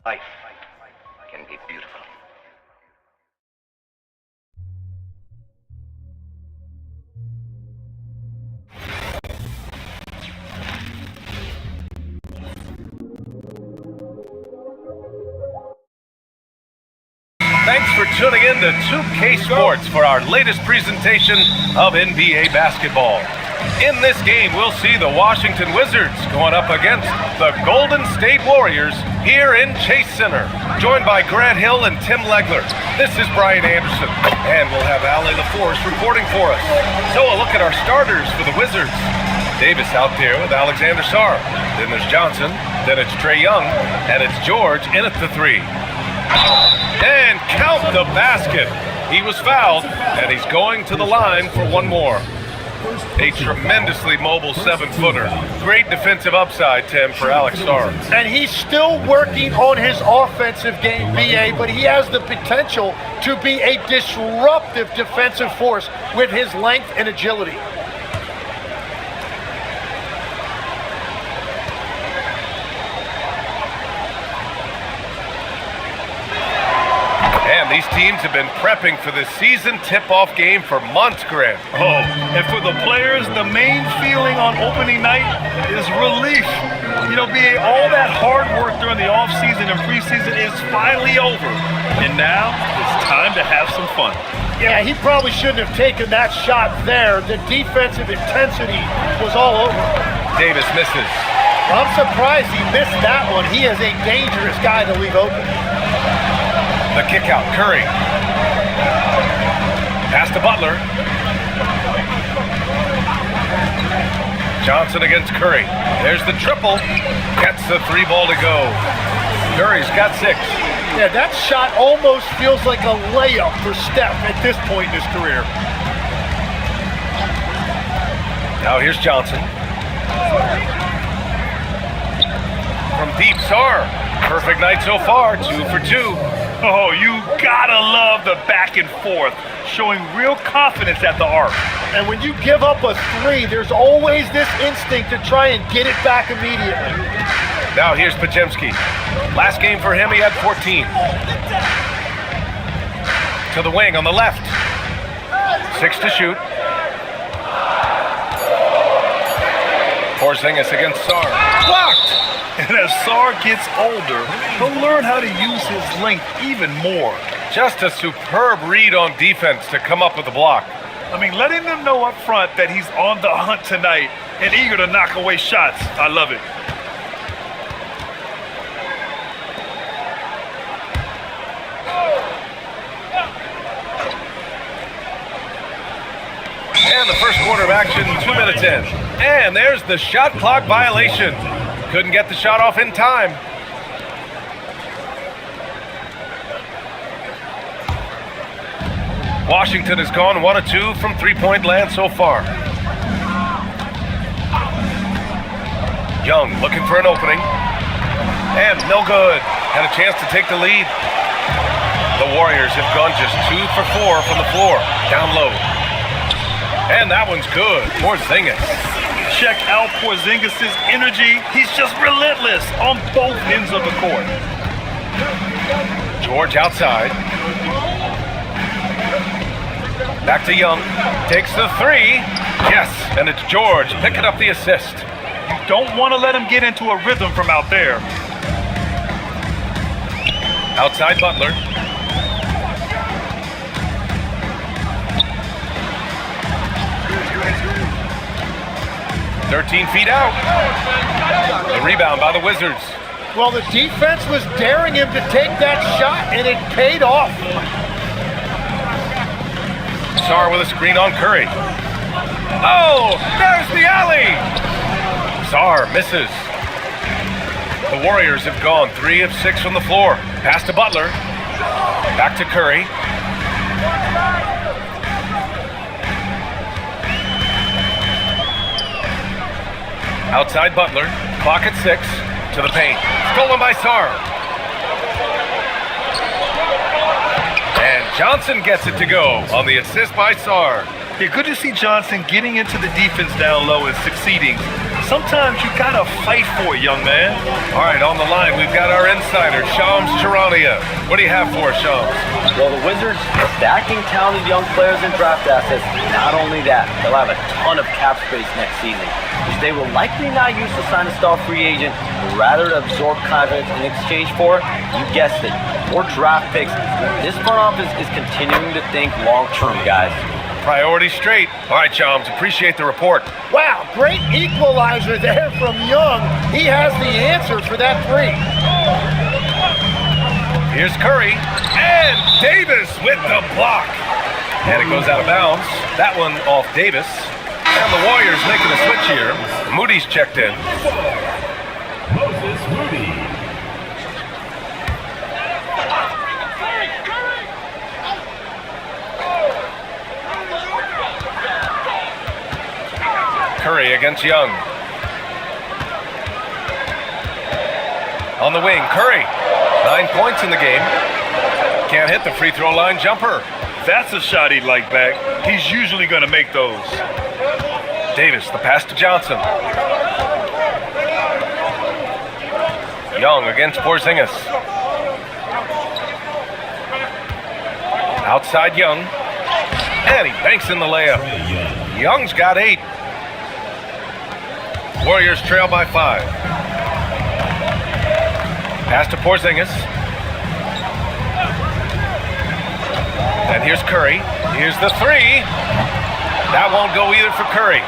Life can be beautiful. Thanks for tuning in to 2K Sports for our latest presentation of NBA basketball. In this game, we'll see the Washington Wizards going up against the Golden State Warriors here in Chase Center. Joined by Grant Hill and Tim Legler. This is Brian Anderson, and we'll have Ali LaForce reporting for us. So a look at our starters for the Wizards. Davis out there with Alexander Sarr. Then there's Johnson. Then it's Trae Young. And it's George in at the three. And count the basket. He was fouled, and he's going to the line for one more. A tremendously mobile 7-footer. Great defensive upside, Tim, for Alex Sarr. And he's still working on his offensive game, BA, but he has the potential to be a disruptive defensive force with his length and agility. And these teams have been prepping for this season tip-off game for months, Grant. Oh, and for the players, the main feeling on opening night is relief. You know, BA, all that hard work during the offseason and preseason is finally over. And now it's time to have some fun. Yeah, he probably shouldn't have taken that shot there. The defensive intensity was all over. Davis misses. I'm surprised he missed that one. He is a dangerous guy to leave open. The kick out, Curry. Pass to Butler. Johnson against Curry. There's the triple. Gets the three ball to go. Curry's got 6. Yeah, that shot almost feels like a layup for Steph at this point in his career. Now here's Johnson. From deep, Sarr. Perfect night so far, 2 for 2. Oh, you gotta love the back and forth, showing real confidence at the arc. And when you give up a 3, there's always this instinct to try and get it back immediately. Now here's Podziemski. Last game for him, he had 14. To the wing on the left. 6 to shoot. Porzingis against Sarr. Blocked! And as Sarr gets older, he'll learn how to use his length even more. Just a superb read on defense to come up with the block. I mean, letting them know up front that he's on the hunt tonight and eager to knock away shots. I love it. And the first quarter of action, 2 minutes in. And there's the shot clock violation. Couldn't get the shot off in time. Washington has gone 1 of 2 from three-point land so far. Young looking for an opening. And no good. Had a chance to take the lead. The Warriors have gone just 2 for 4 from the floor. Down low. And that one's good. Porzingis. Check out Porzingis' energy. He's just relentless on both ends of the court. George outside. Back to Young. Takes the 3. Yes, and it's George picking up the assist. You don't want to let him get into a rhythm from out there. Outside Butler. "13 feet out." The rebound by the Wizards. Well, the defense was daring him to take that shot, and it paid off. Sarr with a screen on Curry. Oh, there's the alley. Sarr misses. The Warriors have gone 3 of 6 from the floor. Pass to Butler. Back to Curry. Outside Butler. Clock at 6. To the paint. Stolen by Sarr. And Johnson gets it to go on the assist by Sarr. Yeah, good to see Johnson getting into the defense down low and succeeding. sometimes you gotta fight for it, young man. All right, on the line, we've got our insider, Shams Charania. What do you have for us, Shams? Well, the Wizards stacking talented young players and draft assets. Not only that, they'll have a ton of cap space next season, which they will likely not use to sign a star free agent, but rather to absorb contracts in exchange for, you guessed it, more draft picks. This front office is continuing to think long-term, guys. Priority straight. All right, Shams, appreciate the report. Wow, great equalizer there from Young. He has the answer for that three. Here's Curry, and Davis with the block. And it goes out of bounds. That one off Davis. And the Warriors making a switch here. Moody's checked in. Moses Moody. Curry against Young. On the wing, Curry. 9 points in the game. Can't hit the free throw line jumper. That's a shot he'd like back. He's usually gonna make those. Davis, the pass to Johnson. Young against Porzingis. Outside Young. And he banks in the layup. Young's got 8. Warriors trail by 5. Pass to Porzingis. And here's Curry. Here's the three. That won't go either for Curry.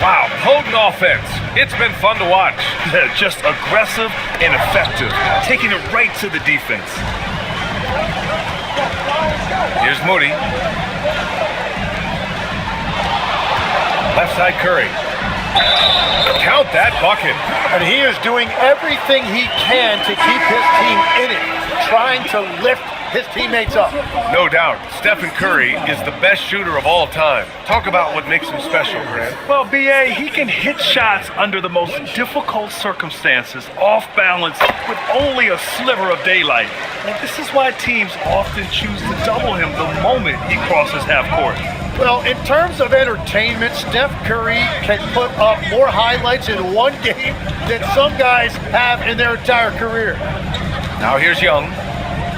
Wow, potent offense. It's been fun to watch. Just aggressive and effective, taking it right to the defense. Here's Moody. Left side Curry. Count that bucket. And he is doing everything he can to keep his team in it, trying to lift his teammates up. No doubt, Stephen Curry is the best shooter of all time. Talk about what makes him special, Grant. Well, B.A., he can hit shots under the most difficult circumstances, off balance, with only a sliver of daylight. And this is why teams often choose to double him the moment he crosses half court. Well, in terms of entertainment, Steph Curry can put up more highlights in one game than some guys have in their entire career. Now here's Young.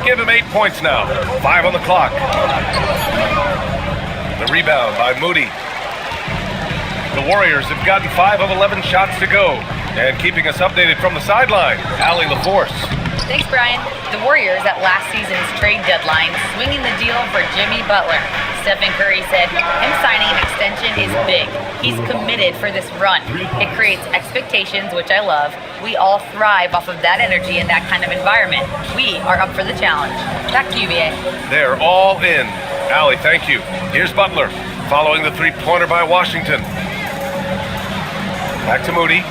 Give him 8 points now. 5 on the clock. The rebound by Moody. The Warriors have gotten 5 of 11 shots to go. And keeping us updated from the sideline, Allie LaForce. Thanks, Brian. The Warriors at last season's trade deadline swinging the deal for Jimmy Butler. Stephen Curry said him signing an extension is big. He's committed for this run. It creates expectations, which I love. We all thrive off of that energy and that kind of environment. We are up for the challenge. Back to you, BA. They're all in. Allie, thank you. Here's Butler, following the three-pointer by Washington. Back to Moody.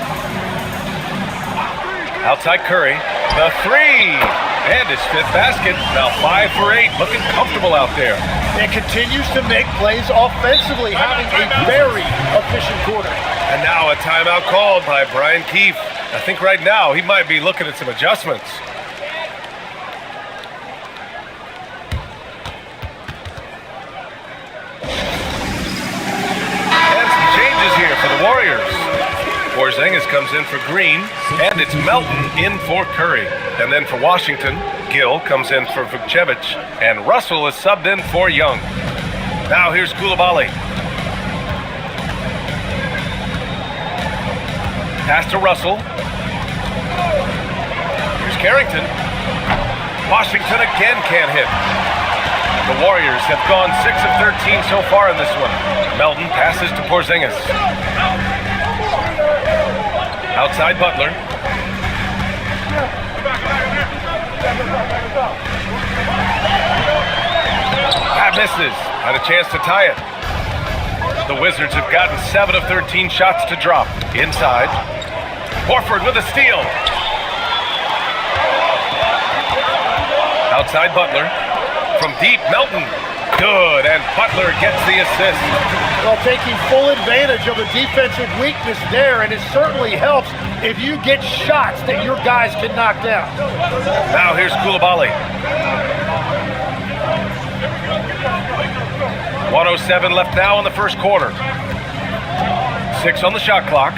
Outside Curry. The three. And his 5th basket. Now 5 for 8. Looking comfortable out there. And continues to make plays offensively, having a very efficient quarter. And now a timeout called by Brian Keefe. I think right now he might be looking at some adjustments. And some changes here for the Warriors. Porzingis comes in for Green, and it's Melton in for Curry. And then for Washington, Gill comes in for Vukcevic, and Russell is subbed in for Young. Now here's Coulibaly. Pass to Russell. Here's Carrington. Washington again can't hit. The Warriors have gone 6 of 13 so far in this one. Melton passes to Porzingis. Outside Butler. That misses. Had a chance to tie it. The Wizards have gotten 7 of 13 shots to drop. Inside. Horford with a steal. Outside Butler. From deep, Melton. Good, and Butler gets the assist. Well, taking full advantage of a defensive weakness there, and it certainly helps if you get shots that your guys can knock down. Now here's Coulibaly. 1:07 left now in the first quarter. 6 on the shot clock.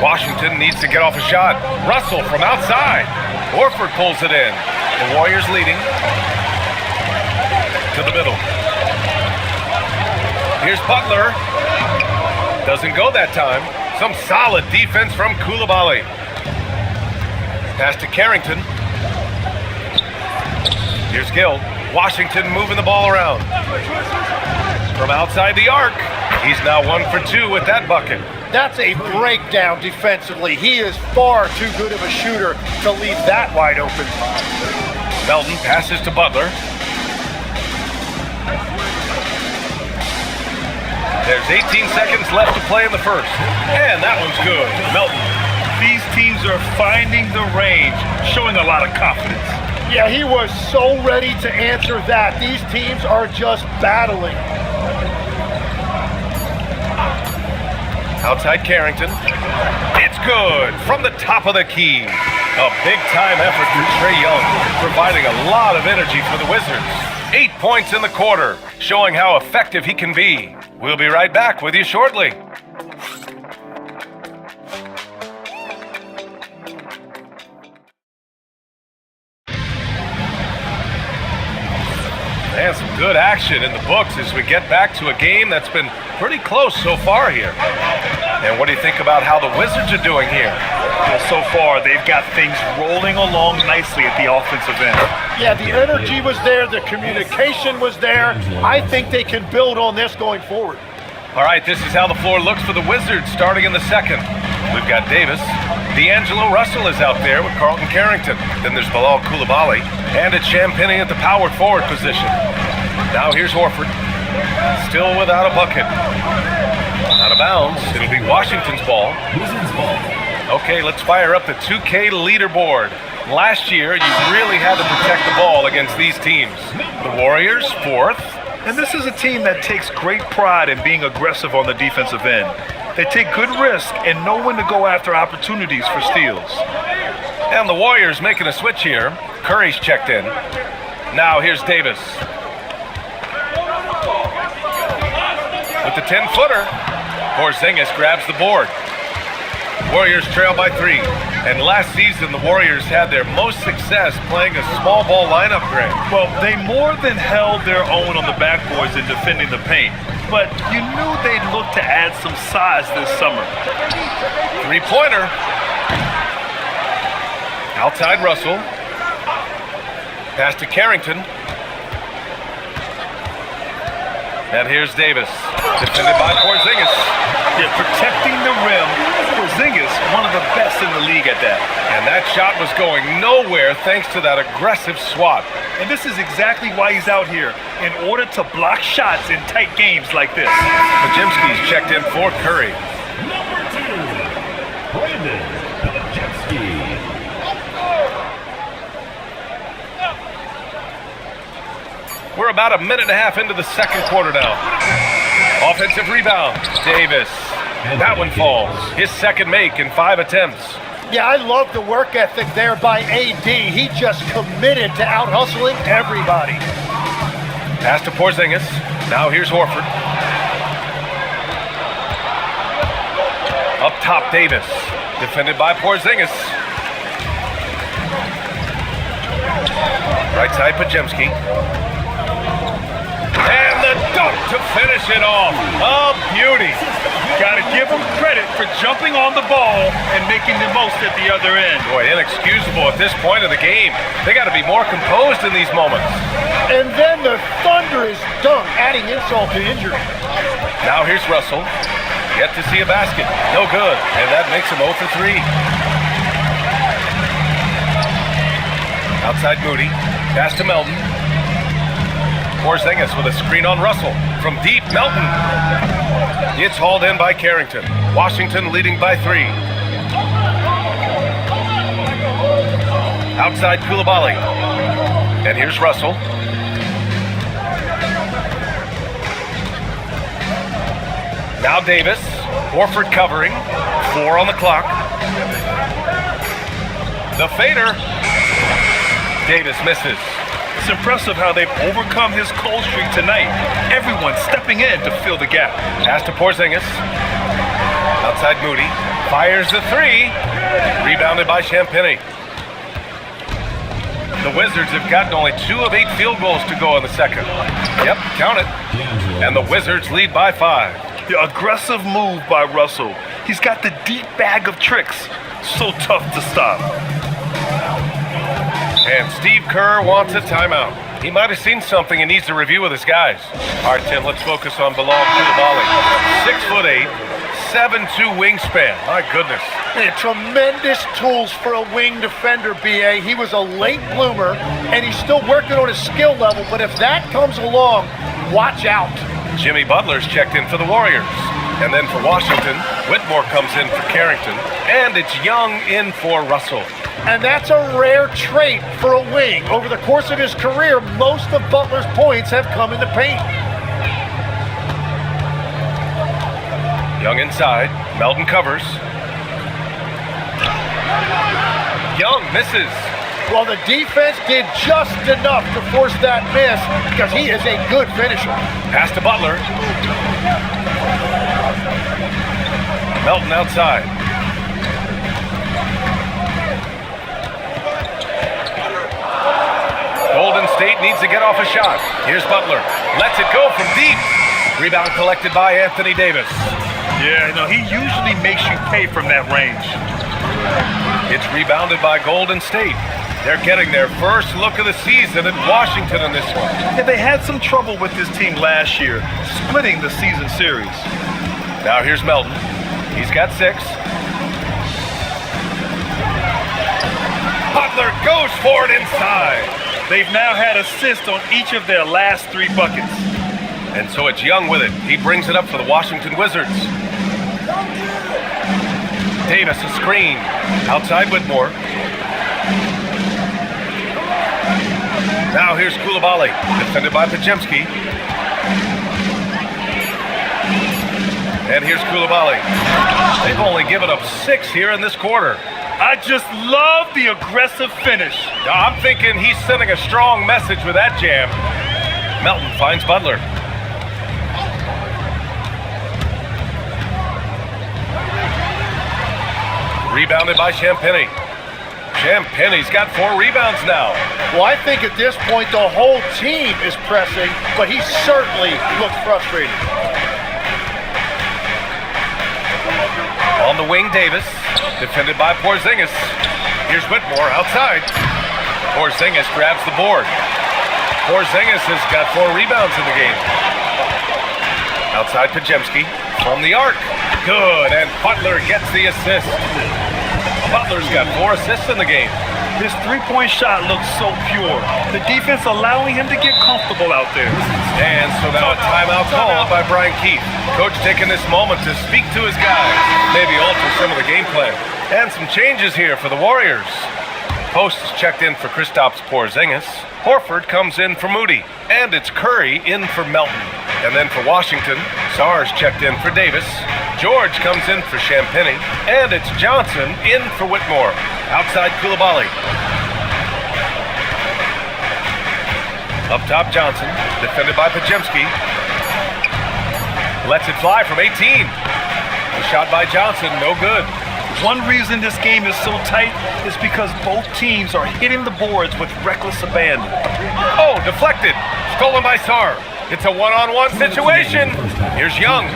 Washington needs to get off a shot. Russell from outside. Horford pulls it in. The Warriors leading. To the middle. Here's Butler. Doesn't go that time. Some solid defense from Coulibaly. Pass to Carrington. Here's Gill. Washington moving the ball around. From outside the arc. He's now 1 for 2 with that bucket. That's a breakdown defensively. He is far too good of a shooter to leave that wide open. Melton passes to Butler. There's 18 seconds left to play in the first. And that one's good. Melton. These teams are finding the range, showing a lot of confidence. Yeah, he was so ready to answer that. These teams are just battling. Outside Carrington. It's good from the top of the key. A big-time effort for Trae Young, providing a lot of energy for the Wizards. 8 points in the quarter, showing how effective he can be. We'll be right back with you shortly. And some good action in the books as we get back to a game that's been pretty close so far here. And what do you think about how the Wizards are doing here? Well, so far, they've got things rolling along nicely at the offensive end. Yeah, the energy was there, the communication was there. I think they can build on this going forward. All right, this is how the floor looks for the Wizards starting in the second. We've got Davis. D'Angelo Russell is out there with Carlton Carrington. Then there's Bilal Coulibaly. And it's Champagnie at the power forward position. Now here's Horford. Still without a bucket. Out of bounds. It'll be Washington's ball. Okay, let's fire up the 2K leaderboard. Last year, you really had to protect the ball against these teams. The Warriors, 4th. And this is a team that takes great pride in being aggressive on the defensive end. They take good risk and know when to go after opportunities for steals. And the Warriors making a switch here. Curry's checked in. Now here's Davis. With the 10-footer, Porzingis grabs the board. Warriors trail by 3. And last season, the Warriors had their most success playing a small ball lineup, Greg. Well, they more than held their own on the backboards in defending the paint. But you knew they'd look to add some size this summer. 3-pointer. Outside Russell. Pass to Carrington. And here's Davis. Defended by Porzingis. Yeah, protecting the rim. Porzingis, one of the best in the league at that. And that shot was going nowhere thanks to that aggressive swat. And this is exactly why he's out here, in order to block shots in tight games like this. Pajemski's checked in for Curry. Number 2, Brandon Pajemski. We're about a minute and a half into the second quarter now. Offensive rebound, Davis. That one falls. His second make in 5 attempts. Yeah, I love the work ethic there by AD. He just committed to out-hustling everybody. Pass to Porzingis. Now here's Horford. Up top, Davis. Defended by Porzingis. Right side, Pajemski. And the dunk to finish it off. A beauty. Got to give him credit for jumping on the ball and making the most at the other end. Boy, inexcusable at this point of the game. They got to be more composed in these moments. And then the thunderous dunk, adding insult to injury. Now here's Russell. Yet to see a basket. No good. And that makes him 0 for 3. Outside Moody. Pass to Melton. Porzingis with a screen on Russell. From deep, Melton. It's hauled in by Carrington. Washington leading by 3. Outside Coulibaly. And here's Russell. Now Davis. Horford covering. 4 on the clock. The fader. Davis misses. It's impressive how they've overcome his cold streak tonight. Everyone stepping in to fill the gap. Pass to Porzingis. Outside Moody. Fires the three. Rebounded by Champagny. The Wizards have gotten only 2 of 8 field goals to go in the second. Yep, count it. And the Wizards lead by 5. The aggressive move by Russell. He's got the deep bag of tricks. So tough to stop. And Steve Kerr wants a timeout. He might have seen something and needs to review with his guys. All right, Tim, let's focus on Bilal Coulibaly. 6'8", 7'2" wingspan. My goodness. And tremendous tools for a wing defender, B.A. He was a late bloomer, and he's still working on his skill level, but if that comes along, watch out. Jimmy Butler's checked in for the Warriors. And then for Washington, Whitmore comes in for Carrington. And it's Young in for Russell. And that's a rare trait for a wing. Over the course of his career, most of Butler's points have come in the paint. Young inside. Melton covers. Young misses. Well, the defense did just enough to force that miss because he is a good finisher. Pass to Butler. Melton outside. Golden State needs to get off a shot. Here's Butler. Lets it go from deep. Rebound collected by Anthony Davis. Yeah, no, he usually makes you pay from that range. It's rebounded by Golden State. They're getting their first look of the season at Washington in this one. Yeah, they had some trouble with this team last year, splitting the season series. Now here's Melton. He's got 6. Butler goes for it inside. They've now had assists on each of their last 3 buckets. And so it's Young with it. He brings it up for the Washington Wizards. Davis a screen. Outside Whitmore. Now here's Coulibaly, defended by Podziemski. And here's Coulibaly. They've only given up 6 here in this quarter. I just love the aggressive finish. I'm thinking he's sending a strong message with that jam. Melton finds Butler. Rebounded by Champagny. Champagny's got 4 rebounds now. Well, I think at this point the whole team is pressing, but he certainly looks frustrated. On the wing, Davis, defended by Porzingis. Here's Whitmore outside. Porzingis grabs the board. Porzingis has got 4 rebounds in the game. Outside Podziemski from the arc. Good, and Butler gets the assist. Butler's got 4 assists in the game. His 3-point shot looks so pure. The defense allowing him to get comfortable out there. And so now a timeout called by Brian Keefe. Coach taking this moment to speak to his guys, maybe alter some of the game plan. And some changes here for the Warriors. Post is checked in for Kristaps Porzingis. Horford comes in for Moody. And it's Curry in for Melton. And then for Washington, Sarr's checked in for Davis. George comes in for Champagny. And it's Johnson in for Whitmore. Outside Coulibaly. Up top Johnson, defended by Podziemski. Lets it fly from 18. A shot by Johnson, no good. One reason this game is so tight is because both teams are hitting the boards with reckless abandon. Oh, deflected. Stolen by Sarr. It's a one-on-one situation. Here's Young.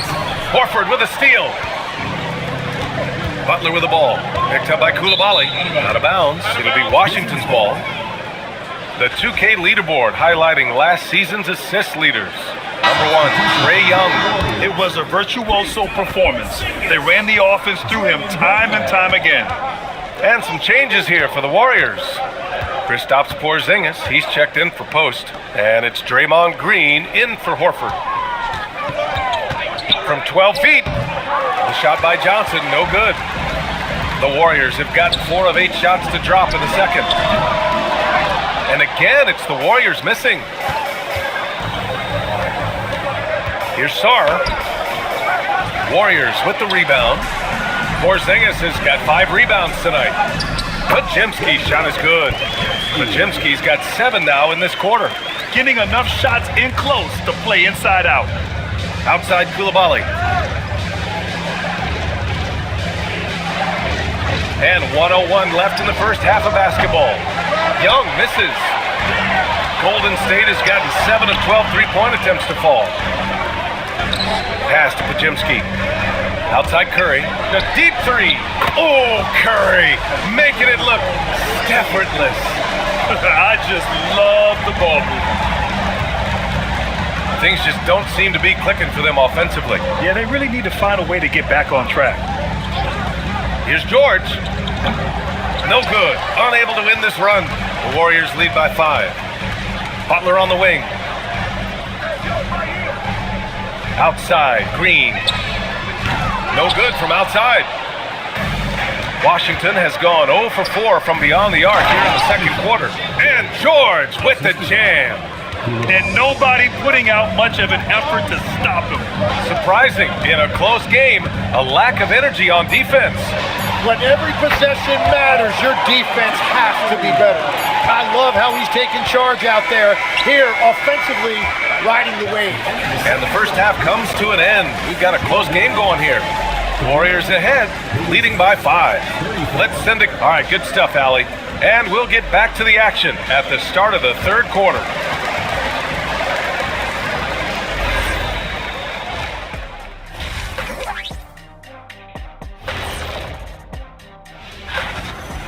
Horford with a steal. Butler with the ball. Picked up by Coulibaly. Out of bounds. It'll be Washington's ball. The 2K leaderboard highlighting last season's assist leaders. Number 1, Trae Young. It was a virtuoso performance. They ran the offense through him time and time again. And some changes here for the Warriors. Kristaps Porzingis, he's checked in for post. And it's Draymond Green in for Horford. From 12 feet, the shot by Johnson, no good. The Warriors have got 4 of 8 shots to drop in the second. And again, it's the Warriors missing. Here's Sarr. Warriors with the rebound. Porzingis has got 5 rebounds tonight. Pajemski's shot is good. Pajemski's got 7 now in this quarter. Getting enough shots in close to play inside out. Outside Koulibaly. And 1:01 left in the first half of basketball. Young misses. Golden State has gotten 7 of 12 three-point attempts to fall. Pass to Pajemski. Outside Curry. The deep three. Oh, Curry making it look effortless. I just love the ball movement. Things just don't seem to be clicking for them offensively. Yeah, they really need to find a way to get back on track. Here's George. No good. Unable to win this run. The Warriors lead by 5. Butler on the wing. Outside, Green. No good from outside. Washington has gone 0 for 4 from beyond the arc here in the second quarter. And George with the jam. And nobody putting out much of an effort to stop him. Surprising, in a close game, a lack of energy on defense. When every possession matters, your defense has to be better. I love how he's taking charge out there. Here, offensively, riding the wave. And the first half comes to an end. We've got a close game going here. Warriors ahead, leading by 5. Let's send it. All right, good stuff, Allie. And we'll get back to the action at the start of the third quarter.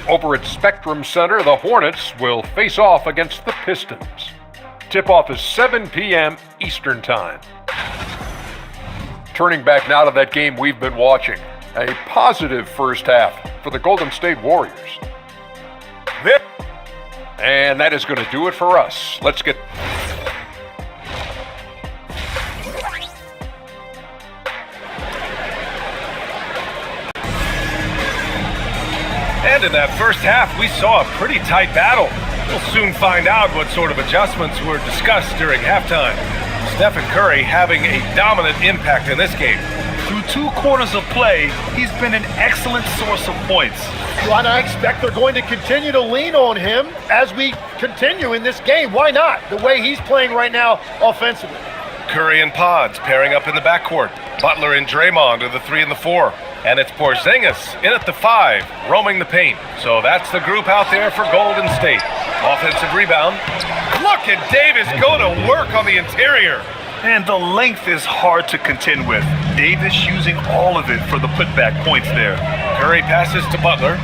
Over at Spectrum Center, the Hornets will face off against the Pistons. Tip-off is 7 p.m. Eastern Time. Turning back now to that game we've been watching. A positive first half for the Golden State Warriors. And that is going to do it for us. Let's get... And in that first half, we saw a pretty tight battle. We'll soon find out what sort of adjustments were discussed during halftime. Stephen Curry having a dominant impact in this game. Through 2 quarters of play, he's been an excellent source of points. Well, and I expect they're going to continue to lean on him as we continue in this game. Why not? The way he's playing right now offensively. Curry and Pods pairing up in the backcourt. Butler and Draymond are the 3 and the 4. And it's Porzingis in at the 5, roaming the paint. So that's the group out there for Golden State. Offensive rebound. Look at Davis go to work on the interior. And the length is hard to contend with. Davis using all of it for the putback points there. Curry passes to Butler.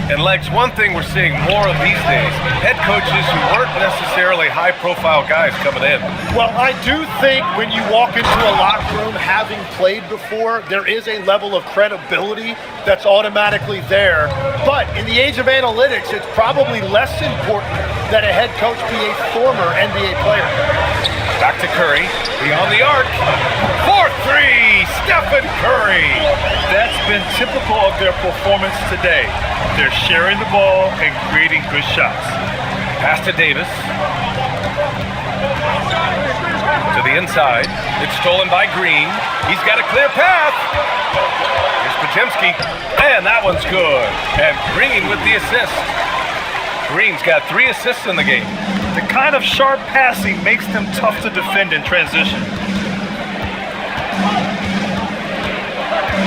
And Legs, one thing we're seeing more of these days, head coaches who weren't necessarily high-profile guys coming in. Well, I do think when you walk into a locker room having played before, there is a level of credibility that's automatically there. But in the age of analytics, it's probably less important that a head coach be a former NBA player. Back to Curry, beyond the arc. 4-3, Stephen Curry. That's been typical of their performance today. They're sharing the ball and creating good shots. Pass to Davis. To the inside. It's stolen by Green. He's got a clear path. Here's Pajemski. And that one's good. And Green with the assist. Green's got 3 assists in the game. The kind of sharp passing makes them tough to defend in transition.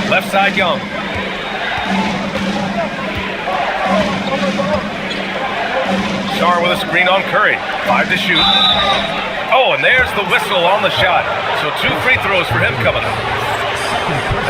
Left side, Young. Sarr with a screen on Curry. 5 to shoot. Oh, and there's the whistle on the shot. So 2 free throws for him coming up.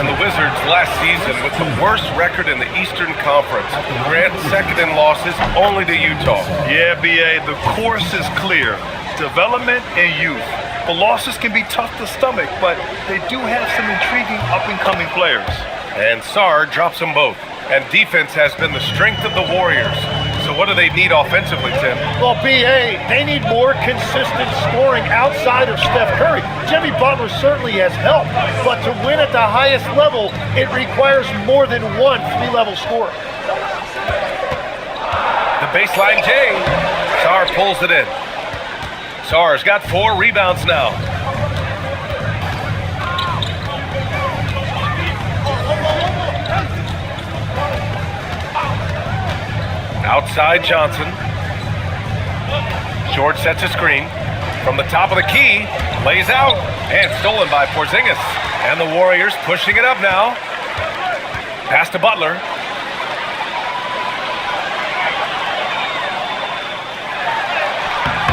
And the Wizards last season with the worst record in the Eastern Conference. Grant second in losses only to Utah. Yeah, B.A., the course is clear. Development and youth. The losses can be tough to stomach, but they do have some intriguing up-and-coming players. And Sarr drops them both. And defense has been the strength of the Warriors. So what do they need offensively, Tim? Well, B.A., they need more consistent scoring outside of Steph Curry. Jimmy Butler certainly has helped, but to win at the highest level, it requires more than one 3-level scorer. The baseline J. Sarr pulls it in. Sarr's got 4 rebounds now. Outside Johnson. George sets a screen. From the top of the key, lays out, and stolen by Porzingis. And the Warriors pushing it up now. Pass to Butler.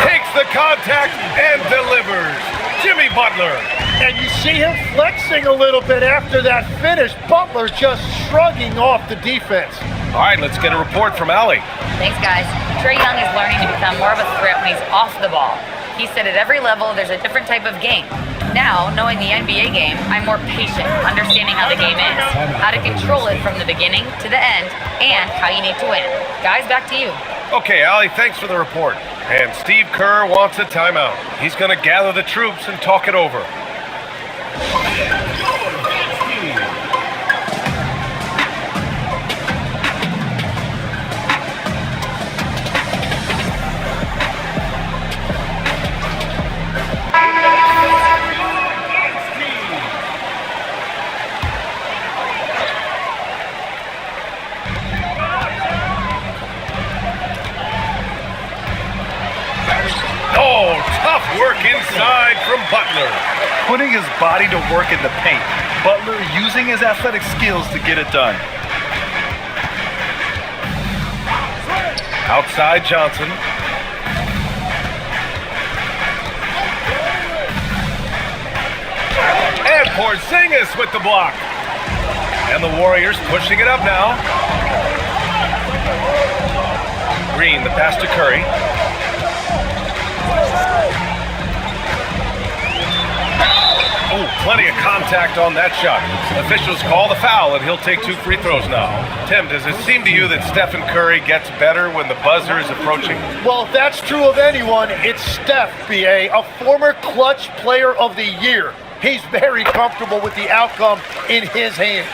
Takes the contact and delivers. Jimmy Butler. And you see him flexing a little bit after that finish. Butler just shrugging off the defense. All right, let's get a report from Allie. Thanks, guys. Trae Young is learning to become more of a threat when he's off the ball. He said at every level there's a different type of game. Now, knowing the NBA game, I'm more patient, understanding how the game is, how to control it from the beginning to the end, and how you need to win. Guys, back to you. Okay, Allie, thanks for the report. And Steve Kerr wants a timeout. He's going to gather the troops and talk it over. Oh, tough work inside from Butler. Putting his body to work in the paint. Butler using his athletic skills to get it done. Outside Johnson. And Porzingis with the block. And the Warriors pushing it up now. Green, the pass to Curry. Oh, plenty of contact on that shot. Officials call the foul, and he'll take 2 free throws now. Tim, does it seem to you that Stephen Curry gets better when the buzzer is approaching? Well, if that's true of anyone, it's Steph, B.A., a former clutch player of the year. He's very comfortable with the outcome in his hands.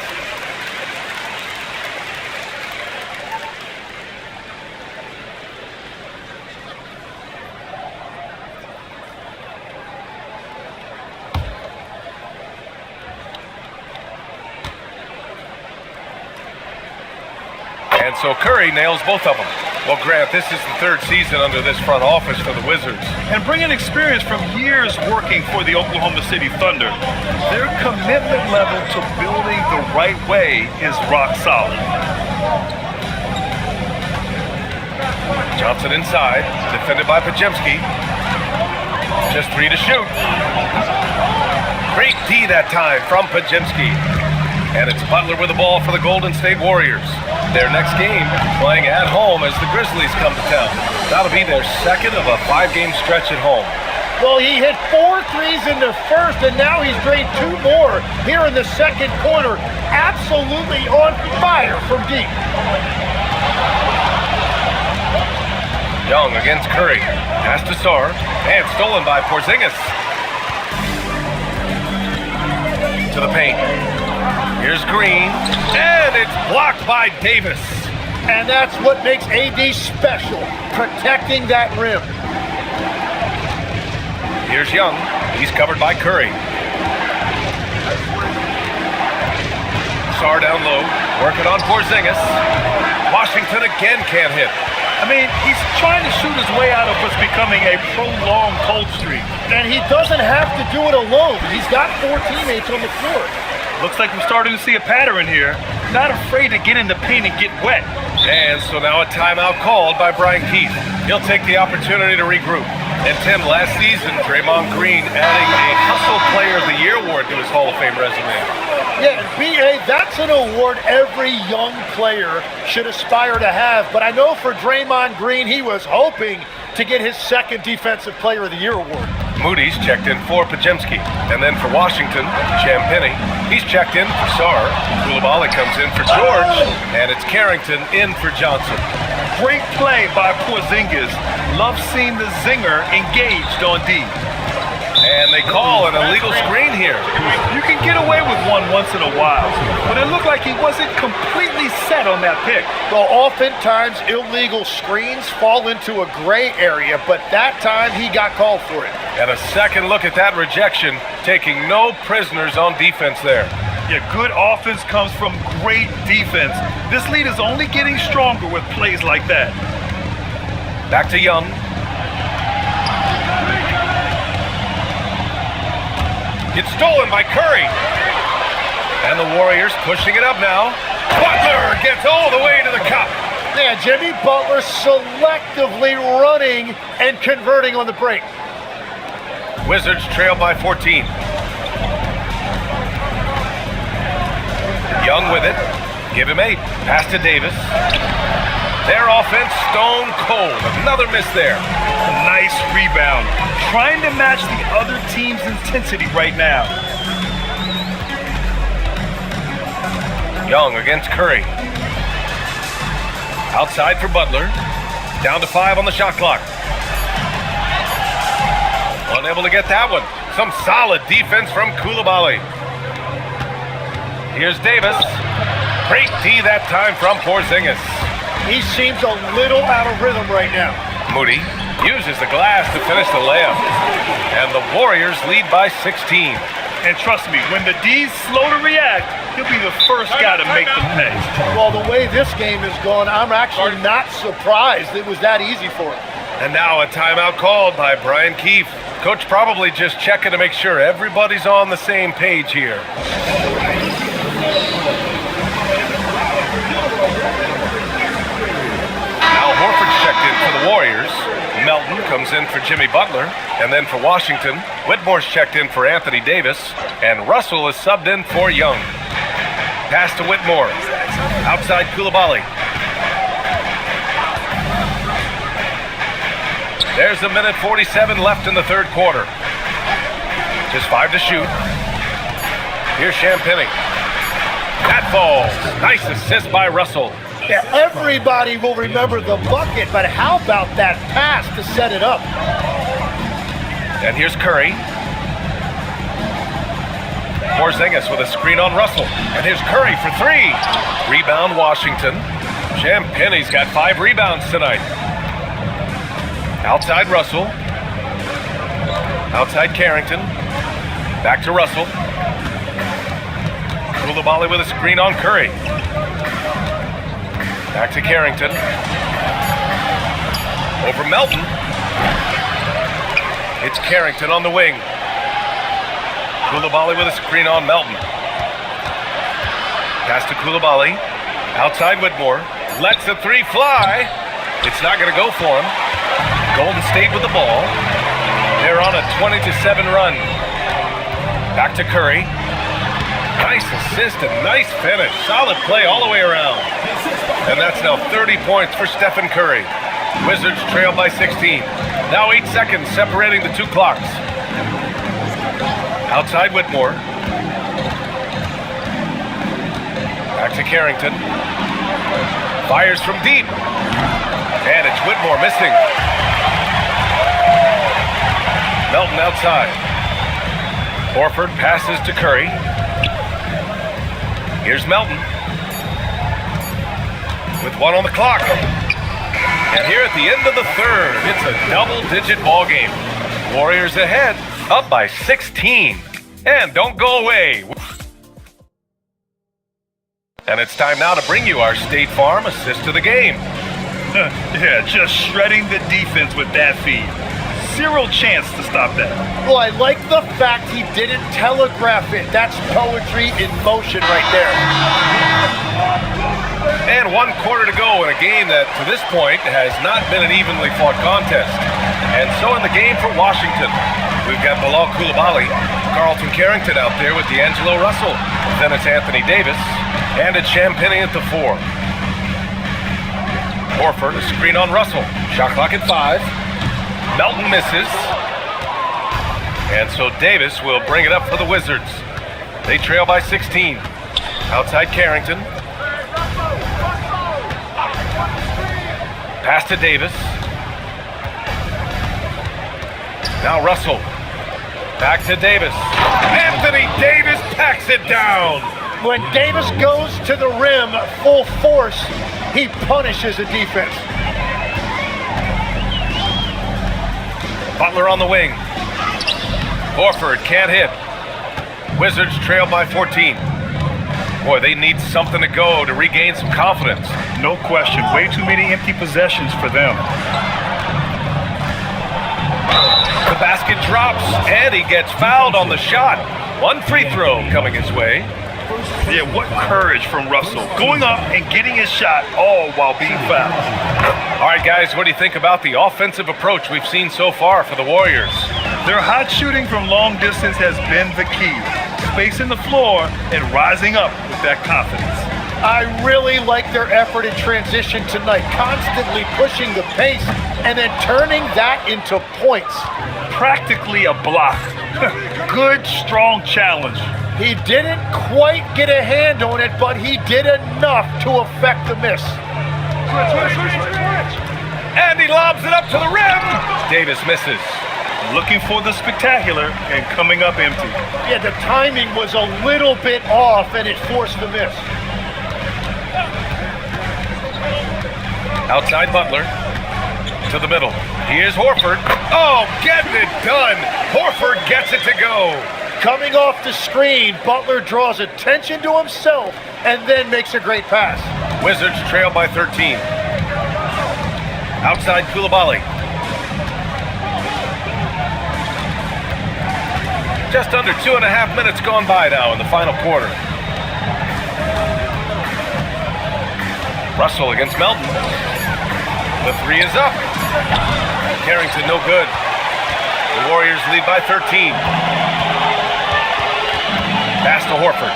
And so Curry nails both of them. Well, Grant, this is the 3rd season under this front office for the Wizards. And bringing experience from years working for the Oklahoma City Thunder, their commitment level to building the right way is rock solid. Johnson inside, defended by Podziemski. Just 3 to shoot. Great D that time from Podziemski. And it's Butler with the ball for the Golden State Warriors. Their next game playing at home as the Grizzlies come to town. That'll be their second of a 5-game stretch at home. Well, he hit 4 threes in the first, and now he's drained 2 more here in the second quarter. Absolutely on fire from deep. Young against Curry. Pass to Sarr, and stolen by Porzingis. To the paint. Here's Green, and it's blocked by Davis. And that's what makes AD special, protecting that rim. Here's Young. He's covered by Curry. Sarr down low, working on Porzingis. Washington again can't hit. I mean, he's trying to shoot his way out of what's becoming a prolonged cold streak. And he doesn't have to do it alone. He's got 4 teammates on the floor. Looks like we're starting to see a pattern here. Not afraid to get in the paint and get wet. And so now a timeout called by Brian Keith. He'll take the opportunity to regroup. And Tim, last season, Draymond Green adding a Hustle Player of the Year award to his Hall of Fame resume. Yeah, B.A., that's an award every young player should aspire to have. But I know for Draymond Green, he was hoping to get his 2nd Defensive Player of the Year award. Moody's checked in for Podziemski. And then for Washington, Champagnie. He's checked in for Sarr. Koulibaly comes in for George. And it's Carrington in for Johnson. Great play by Porzingis. Love seeing the zinger engaged on D. And they call an illegal screen here. You can get away with one once in a while, but it looked like he wasn't completely set on that pick. Well, oftentimes illegal screens fall into a gray area, but that time he got called for it. And a second look at that rejection, taking no prisoners on defense there. Yeah, good offense comes from great defense. This lead is only getting stronger with plays like that. Back to Young. It's stolen by Curry. And the Warriors pushing it up now. Butler gets all the way to the cup. Yeah, Jimmy Butler selectively running and converting on the break. Wizards trail by 14. Young with it. Give him 8. Pass to Davis. Their offense stone cold. Another miss there. Nice rebound. Trying to match the other team's intensity right now. Young against Curry. Outside for Butler. Down to 5 on the shot clock. Unable to get that one. Some solid defense from Coulibaly. Here's Davis. Great D that time from Porzingis. He seems a little out of rhythm right now. Moody uses the glass to finish the layup. And the Warriors lead by 16. And trust me, when the D's slow to react, he'll be the first guy to make the pay. Well, the way this game is going, I'm actually not surprised it was that easy for him. And now a timeout called by Brian Keefe. Coach probably just checking to make sure everybody's on the same page here. Al Horford's checked in for the Warriors. Melton comes in for Jimmy Butler. And then for Washington, Whitmore's checked in for Anthony Davis. And Russell is subbed in for Young. Pass to Whitmore. Outside Coulibaly. There's a minute 47 left in the third quarter. Just 5 to shoot. Here's Champagnie. That falls. Nice assist by Russell. Yeah, everybody will remember the bucket, but how about that pass to set it up? And here's Curry. Porzingis with a screen on Russell. And here's Curry for 3. Rebound Washington. Champagnie's got 5 rebounds tonight. Outside Russell. Outside Carrington. Back to Russell. Coulibaly with a screen on Curry. Back to Carrington. Over Melton. It's Carrington on the wing. Coulibaly with a screen on Melton. Pass to Coulibaly. Outside Whitmore. Lets the 3 fly. It's not going to go for him. Golden State with the ball. They're on a 20-7 run. Back to Curry. Nice assist and nice finish. Solid play all the way around. And that's now 30 points for Stephen Curry. Wizards trail by 16. Now 8 seconds separating the 2 clocks. Outside Whitmore. Back to Carrington. Fires from deep. And it's Whitmore missing. Melton outside. Horford passes to Curry. Here's Melton. With 1 on the clock. And here at the end of the third, it's a double-digit ball game. Warriors ahead, up by 16. And don't go away. And it's time now to bring you our State Farm assist of the game. Yeah, just shredding the defense with that feed. 0 chance to stop that. Well, I like the fact he didn't telegraph it. That's poetry in motion right there. And 1 quarter to go in a game that, to this point, has not been an evenly fought contest. And so in the game for Washington, we've got Bilal Coulibaly, Carlton Carrington out there with D'Angelo Russell. Then it's Anthony Davis, and it's Champagnie at the 4. Horford, a screen on Russell. Shot clock at 5. Melton misses. And so Davis will bring it up for the Wizards. They trail by 16. Outside Carrington. Pass to Davis. Now Russell. Back to Davis. Anthony Davis packs it down. When Davis goes to the rim full force, he punishes the defense. Butler on the wing. Horford can't hit. Wizards trail by 14. Boy, they need something to go to regain some confidence. No question. Way too many empty possessions for them. The basket drops, and he gets fouled on the shot. One free throw coming his way. Yeah, what courage from Russell. Going up and getting his shot, all while being fouled. All right, guys, what do you think about the offensive approach we've seen so far for the Warriors? Their hot shooting from long distance has been the key. Spacing the floor and rising up with that confidence. I really like their effort in transition tonight, constantly pushing the pace and then turning that into points. Practically a block. Good, strong challenge. He didn't quite get a hand on it, but he did enough to affect the miss. And he lobs it up to the rim. Davis misses. Looking for the spectacular and coming up empty. Yeah, the timing was a little bit off and it forced the miss. Outside Butler. To the middle. Here's Horford. Oh, getting it done. Horford gets it to go. Coming off the screen, Butler draws attention to himself and then makes a great pass. Wizards trail by 13. Outside Koulibaly. Just under 2.5 minutes gone by now in the final quarter. Russell against Melton. The three is up. Carrington no good. The Warriors lead by 13. Pass to Horford.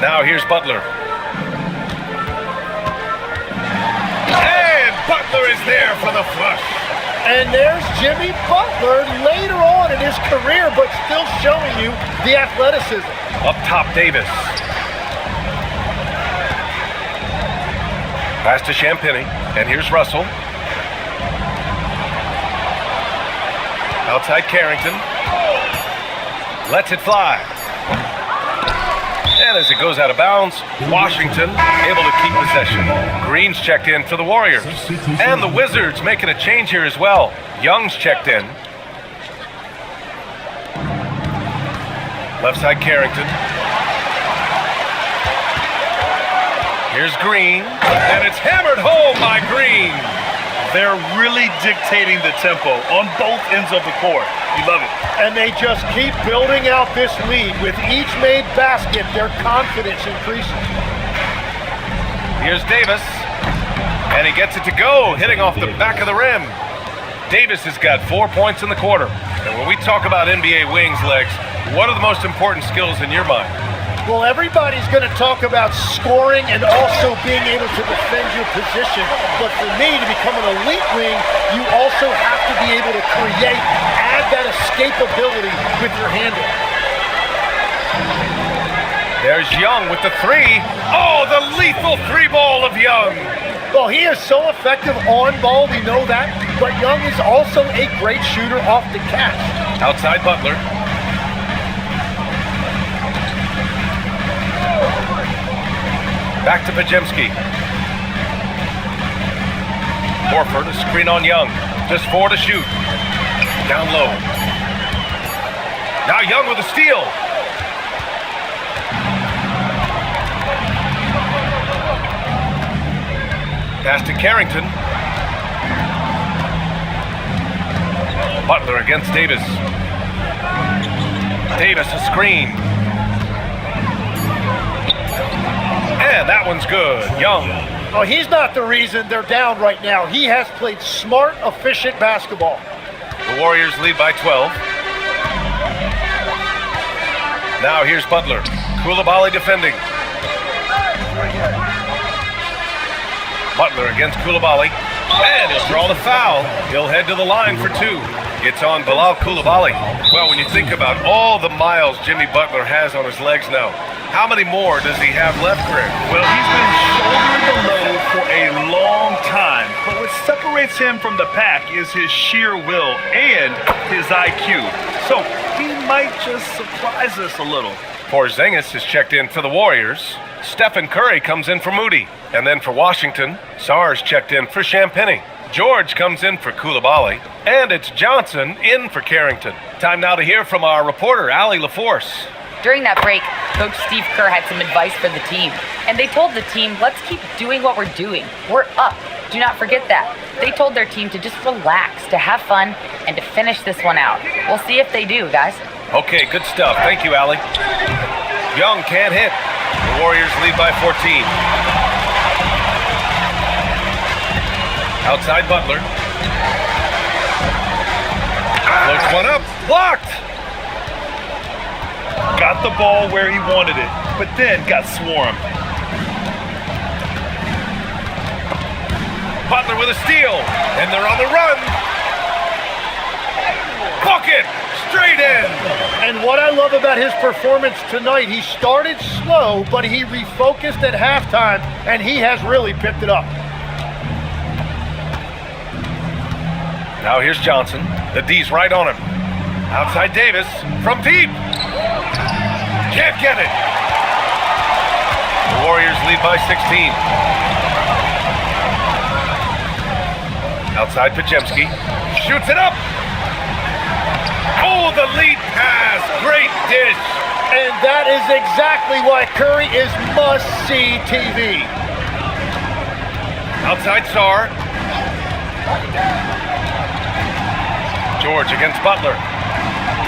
Now here's Butler. And Butler is there for the flush. And there's Jimmy Butler later on in his career, but still showing you the athleticism. Up top, Davis. Pass to Champagny, and here's Russell. Outside Carrington. Lets it fly. And as it goes out of bounds, Washington able to keep possession. Green's checked in for the Warriors. And the Wizards making a change here as well. Young's checked in. Left side Carrington. Here's Green. And it's hammered home by Green. They're really dictating the tempo on both ends of the court. You love it. And they just keep building out this lead. With each made basket, their confidence increases. Here's Davis. And he gets it to go, hitting off the back of the rim. Davis has got 4 points in the quarter. And when we talk about NBA wings, Legs, what are the most important skills in your mind? Well, everybody's going to talk about scoring and also being able to defend your position. But for me, to become an elite wing, you also have to be able to create, add that escapability with your handle. There's Young with the three. Oh, the lethal three ball of Young. Well, he is so effective on ball, we know that. But Young is also a great shooter off the catch. Outside Butler. Back to Pajemski. Horford, a screen on Young. Just 4 to shoot. Down low. Now Young with a steal. Pass to Carrington. Butler against Davis. Davis a screen. And that one's good. Young. Oh, he's not the reason they're down right now. He has played smart, efficient basketball. The Warriors lead by 12. Now here's Butler. Koulibaly defending. Butler against Koulibaly. And he'll draw the foul. He'll head to the line for 2. It's on Bilal Koulibaly. Well, when you think about all the miles Jimmy Butler has on his legs now, how many more does he have left, Greg? Well, he's been shouldering the load for a long time. But what separates him from the pack is his sheer will and his IQ. So he might just surprise us a little. Porzingis is checked in for the Warriors. Stephen Curry comes in for Moody. And then for Washington, Sarge checked in for Champagny. George comes in for Koulibaly, and it's Johnson in for Carrington. Time now to hear from our reporter, Allie LaForce. During that break, Coach Steve Kerr had some advice for the team. And they told the team, let's keep doing what we're doing. We're up. Do not forget that. They told their team to just relax, to have fun, and to finish this one out. We'll see if they do, guys. Okay, good stuff. Thank you, Allie. Young can't hit. The Warriors lead by 14. Outside Butler. Floats one up. Blocked. Got the ball where he wanted it, but then got swarmed. Butler with a steal, and they're on the run. Bucket, straight in. And what I love about his performance tonight, he started slow, but he refocused at halftime, and he has really picked it up. Now here's Johnson. The D's right on him. Outside Davis from deep. Can't get it. The Warriors lead by 16. Outside Pajemski. Shoots it up. Oh, the lead pass. Great dish. And that is exactly why Curry is must-see TV. Outside Sarr. George against Butler.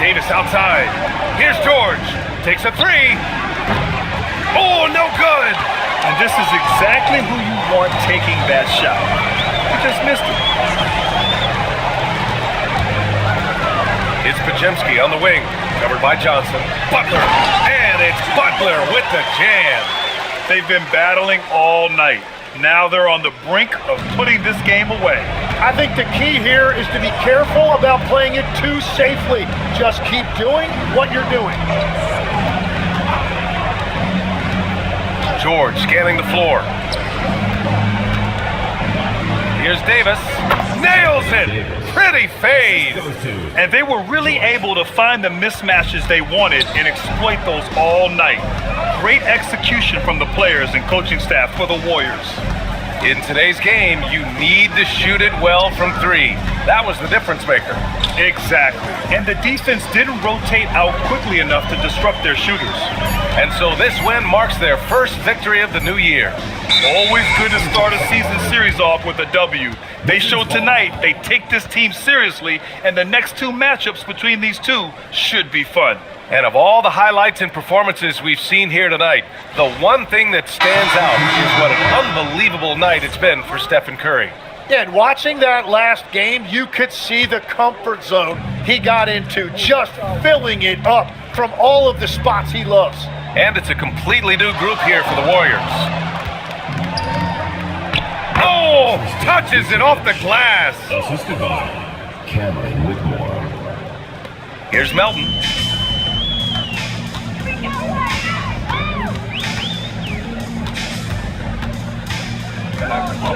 Davis outside. Here's George. Takes a three. Oh, no good. And this is exactly who you want taking that shot. He just missed it. It's Pajemski on the wing. Covered by Johnson. Butler. And it's Butler with the jam. They've been battling all night. Now they're on the brink of putting this game away. I think the key here is to be careful about playing it too safely. Just keep doing what you're doing. George scanning the floor. Here's Davis. Nails it. Pretty fade. And they were really able to find the mismatches they wanted and exploit those all night. Great execution from the players and coaching staff for the Warriors. In today's game, you need to shoot it well from three. That was the difference maker. Exactly. And the defense didn't rotate out quickly enough to disrupt their shooters. And so this win marks their first victory of the new year. Always good to start a season series off with a W. They showed tonight they take this team seriously, and the next two matchups between these two should be fun. And of all the highlights and performances we've seen here tonight, the one thing that stands out is what an unbelievable night it's been for Stephen Curry. Yeah, and watching that last game, you could see the comfort zone he got into, just filling it up from all of the spots he loves. And it's a completely new group here for the Warriors. Oh, touches it off the glass. Assisted by Cameron Whitmore. Here's Melton.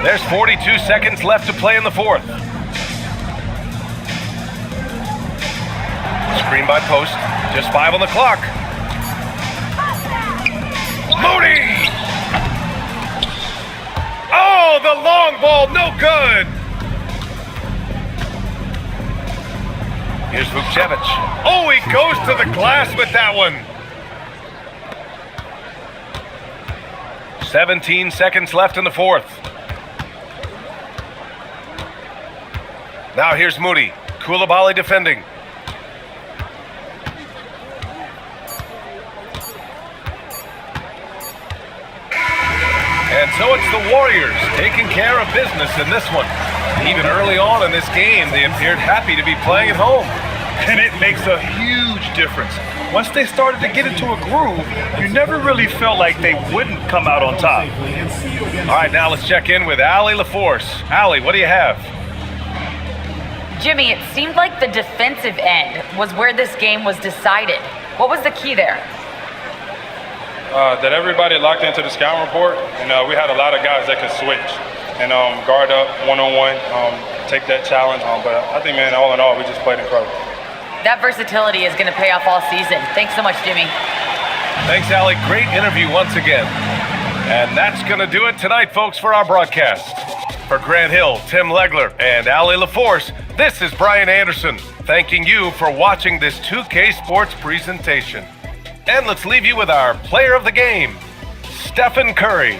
There's 42 seconds left to play in the fourth. Screen by Post. Just 5 on the clock. Moody! Oh, the long ball, no good. Here's Vukcevic. Oh, he goes to the glass with that one. 17 seconds left in the fourth. Now here's Moody. Koulibaly defending. And so it's the Warriors taking care of business in this one. Even early on in this game, they appeared happy to be playing at home. And it makes a huge difference. Once they started to get into a groove, you never really felt like they wouldn't come out on top. All right, now let's check in with Allie LaForce. Allie, what do you have? Jimmy, it seemed like the defensive end was where this game was decided. What was the key there? That everybody locked into the scouting report, and we had a lot of guys that could switch and guard up one-on-one, take that challenge. But I think, man, all in all, we just played incredible. That versatility is going to pay off all season. Thanks so much, Jimmy. Thanks, Allie. Great interview once again. And that's going to do it tonight, folks, for our broadcast. For Grant Hill, Tim Legler, and Allie LaForce, this is Brian Anderson, thanking you for watching this 2K Sports presentation. And let's leave you with our player of the game, Stephen Curry.